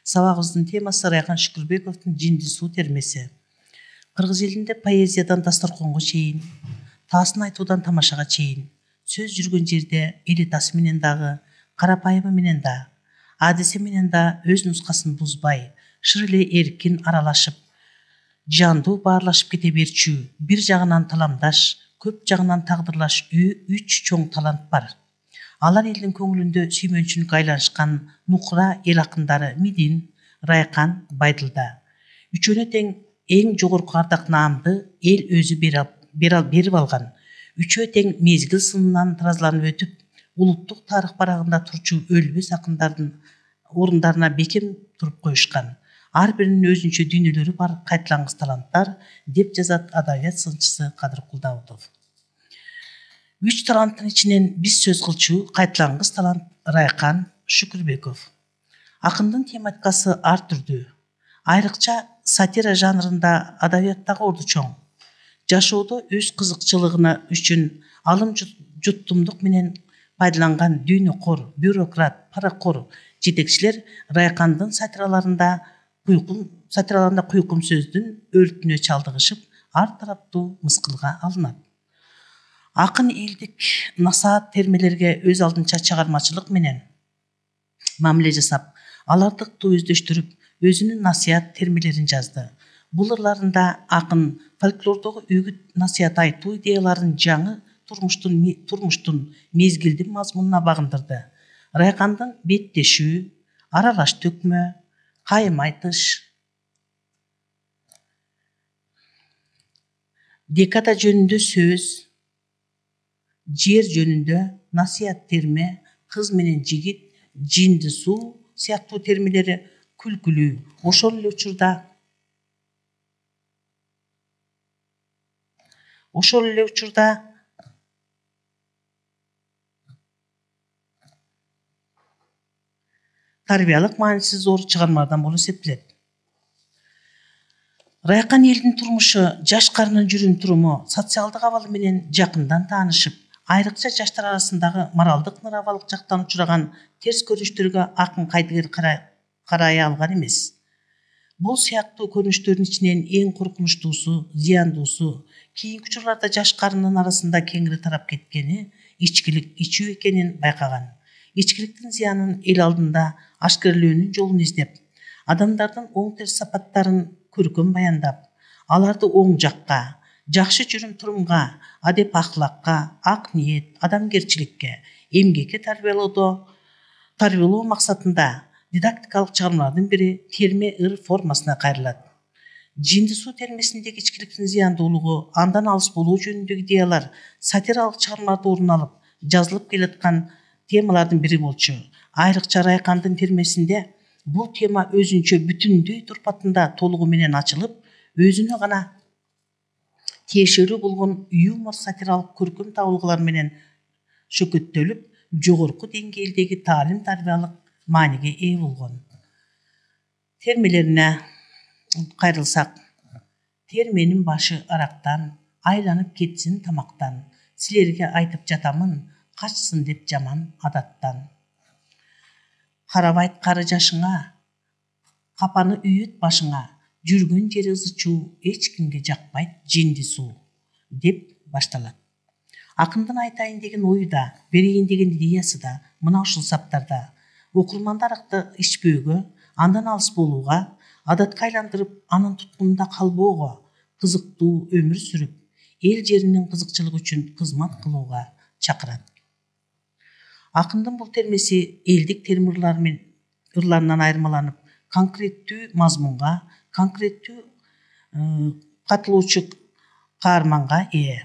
Сабағыбыздын темасы Райхан Шүкүрбековдун «Жинди суу» термеси. Кыргыз элинде поэзиядан дасторконго чейин, таасын айтуудан тамашага чейин, сөз жүргөн жерде элитасы менен дагы, карапайымы менен да, адиси менен да өз нускасын бузбай, шыр эле эркин аралашып, жандуу баарлашып кете берчү, бир жагынан таламдаш, көп жагынан тагдырлаш үч чоң талант бар. Алар элдин көңүлүндө сүймөнчүлүккө айланышкан нукура эл акындары Мидин, Райкан, Байдылда. Үчөөнө тең эң жогорку ардак наамды эл өзү берип алган. Үчөө тең мезгил сынынан таразаланып өтүп, улуттук тарых барагында турчу өлбөс акындардын орундарына бекем туруп коюшкан. Ар биринин өзүнчө дүйнөлөрү бар кайталангыс таланттар, деп жазат адабият сынчысы Кадыр Кулдабутов. Үч таланттын ичинен биз сөз кылчу кайталангыс талант Райкан Шүкүрбеков. Акындын тематикасы ар түрдүү. Айрыкча сатира жанрында адабияттагы орду чоң. Жашоодо өз кызыкчылыгына үчүн алым жуттумдук менен пайдаланган дүйнөкор, бюрократ, паракор жетекчилер Райкандын сатираларында куйкум сөздүн өртүнө чалдыгышып, ар тараптуу мыскылга алынат. Акын элдик насаат термелерге өз алдынча чыгармачылык менен мамиле жасап, аларды өздөштүрүп, өзүнүн насаат термелерин жазды. Бул ырларында акын фольклордогу үгүт насаат айтуу идеяларын жаңы турмуштун мезгилдин мазмунуна багындырды. Райкандын беттешүү, аралаш төкмө, кайым айтыш, декада жөнүндө сөз, жер жөнүндө насаат терме, кыз менен жигит, жинди суу сыяктуу термелери күлкүлүү. Ошол эле учурда тарбиялык мааниси зор чыгармалардан болуп эсептелет. Райкан элдин турмушу, жаш карынын жүрүм туруму, социалдык абалы менен жакындан таанышып, айрыкча жаштар арасындагы моралдык ныравалык жактан учураган терс көрүнүштөргө акын кайдыгер карай алган эмес. Бул сыяктуу көрүнүштөрдүн ичинен эң коркунучтуусу, зыяндуусу, кийинки учурларда жаш карынын арасында кеңири тарап кеткени ичкилик ичүү экенин байкаган. Ичкиликтин зыянын эл алдында ашкерелөөнүн жолун издеп, адамдардын оң терс сапаттарын көркөм баяндап, аларды оң жакка, жакшы жүрүм турумга, адеп ахлакка, ак ниет, адамгерчиликке, эмгекке тарбиялоо максатында дидактикалык чыгармалардын бири терме ыр формасына кайрылат. Жинди суу термесиндеги ичкиликтин зыяндуулугу, андан алыс болуу жөнүндөгү идеялар сатиралык чыгармаларда орун алып, жазылып келаткан темалардын бири болчу. Айрыкча Райкандын термесинде бул тема өзүнчө бүтүндөй турпатында толугу менен ачылып, өзүнө гана тиешелүү болгон юмор сатиралык көркөм табылгалар менен шөкөттөлүп, жогорку деңгээлдеги таалим тарбиялык мааниге ээ болгон. Термелерине кайрылсак, терменин башы арактан, айланып кетсин тамактан, силерге айтып жатамын, качсын деп жаман адаттан. Карабайт кары жашыңа, капаны үйөт башыңа, жүргөн жери ызы чуу, эч кимге жакпайт жинди суу, деп башталат. Акындын айтайын деген ою да, берейин деген идеясы да мына ушул саптарда. Окурманды аракты ичпөөгө, андан алыс болууга, адатка айландырып, анын туткунунда калбоого, кызыктуу өмүр сүрүп, эл жеринин кызыкчылыгы үчүн кызмат кылууга чакырат. Акындын бул термеси элдик терме ырларынан айырмаланып, конкреттүү мазмунга, конкреттүү катышуучу каарманга ээ.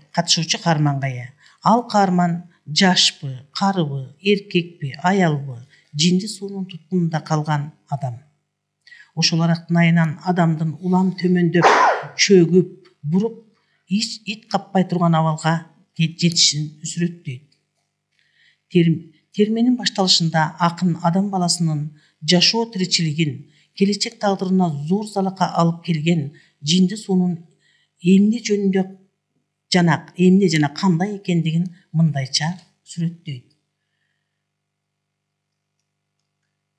Ал каарман жашпы, карыбы, эркекпи, аялбы, жинди суунун туткунунда калган адам. Ошол арактын айынан адамдын улам төмөндөп, чөгүп, буруп, ит каппай турган абалга жетишин сүрөттөйт. Терменин башталышында акын адам баласынын жашоо тиричилигин, келечек тагдырына зор залака алып келген жинди суунун эмне жана кандай экендигин мындайча сүрөттөйт.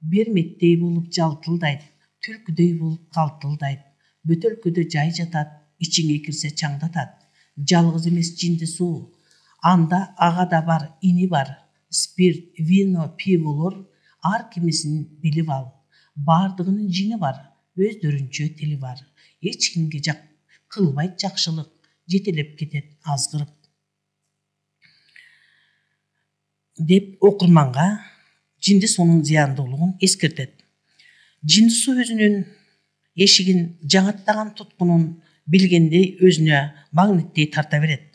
Бермектей болуп жалтылдайт, түлкүдөй болуп калтылдайт, бөтөлкөдө жай жатат, ичиңе кирсе чаңдатат. Жалгыз эмес жинди суу, анда ага да бар, ини бар. Спирт, вино, пиволор ар кимисин билип ал. Бардыгынын жини бар, өздөрүнчө тили бар. Эч кимге кылбайт жакшылык, жетелеп кетет азгырып. Деп окурманга жинди суунун зыяндуулугун эскертет. Жинди суу өзүнүн эшигин жаңаттаган туткунун билгендей өзүнө магниттей тарта берет.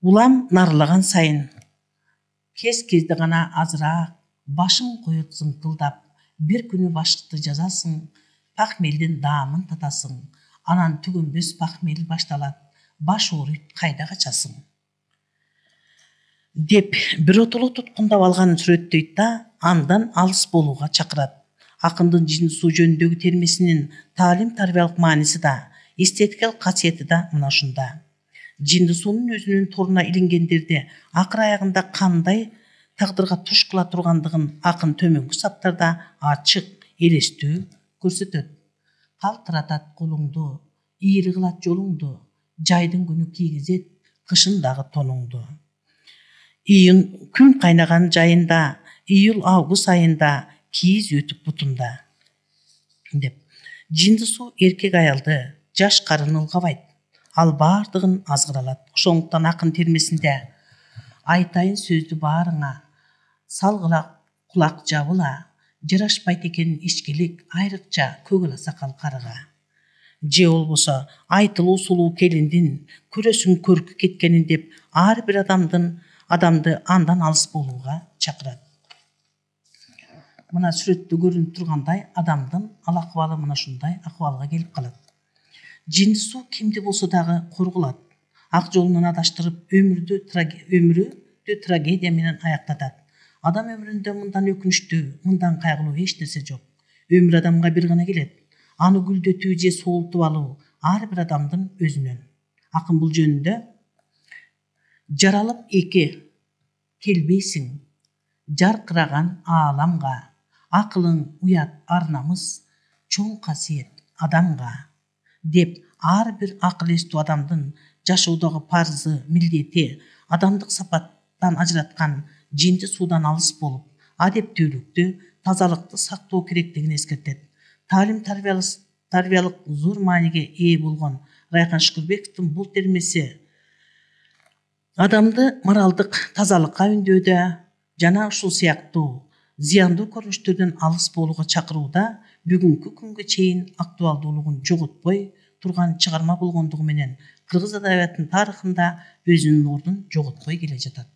Улам нарылаган сайын кезде гана азыраак башың коет зыңкылдап, бир күнү башкы жазасың, пахмелдин даамын татасың, анан түгөнбөс пахмел башталат, баш ооруйт, кайда качасың. Деп биротоло туткундап алганын сүрөттөйт да андан алыс болууга чакырат. Акындын жинди суу жөнүндөгү термесинин таалим-тарбиялык мааниси да, эстетикалык касиети да мына ушунда. Жинди суунун өзүнүн торуна илингендерди акыр аягында кандай тагдырга туш кыла тургандыгын акын төмөнкү саптарда ачык, элестүү көрсөтөт. Калтыратат колуңду, ийри кылат жолуңду, жайдын күнү кийгизет кышындагы тонуңду. Күн кайнаган жайында, июль-август айында кийиз өтүп бутунда. Деп жинди суу эркек аялды, жаш карын ылгабайт, ал бардыгын азгыра алат. Ошондуктан акын термесинде айтайын сөздү баарыңа, салгыла кулак жабыла, жарашпайт экен ичкилик, айрыкча көгүл сакал карыга. Же болбосо айтылуу сулуу келиндин көрөсүң көркү кеткенин деп ар бир адамды андан алыс болууга чакырат. Мына сүрөттө көрүнүп тургандай адамдын ал акыбалы мына ушундай акыбалга келип калат. Жинди суу кимди болсо дагы коргулат, ак жолунан адаштырып өмүрү трагедия менен аяктатат. Адам өмүрүндө мындан өкүнүчтүү, мындан кайгылуу эч нерсе жок. Өмүр адамга бир гана келет. Аны гүлдөтүү же соолтуп алуу ар бир адамдын өзүнөн. Акын бул жөнүндө жаралып эки келбейсиң жаркыраган ааламга, акылың уят ар намыс, чоң касиет адамга деп ар бир акыл эстүү адамдын жашоодогу парзы, милдети адамдык сапаттан ажыраткан жинди суудан алыс болуп, адептүүлүктү, тазалыкты сактоо керектигин эскертет. Таалим-тарбиялык зор мааниге ээ болгон Райкан Шүкүрбековдун бул термеси адамды моралдык тазалыкка үндөдө жана ушул сыяктуу зыяндуу көрүнүштөрдөн алыс болууга чакырууда бүгүнкү күнгө чейин актуалдуулугун жоготпой турган чыгарма болгондугу менен кыргыз адабиятынын тарыхында өзүнүн ордун жоготкой келе жатат.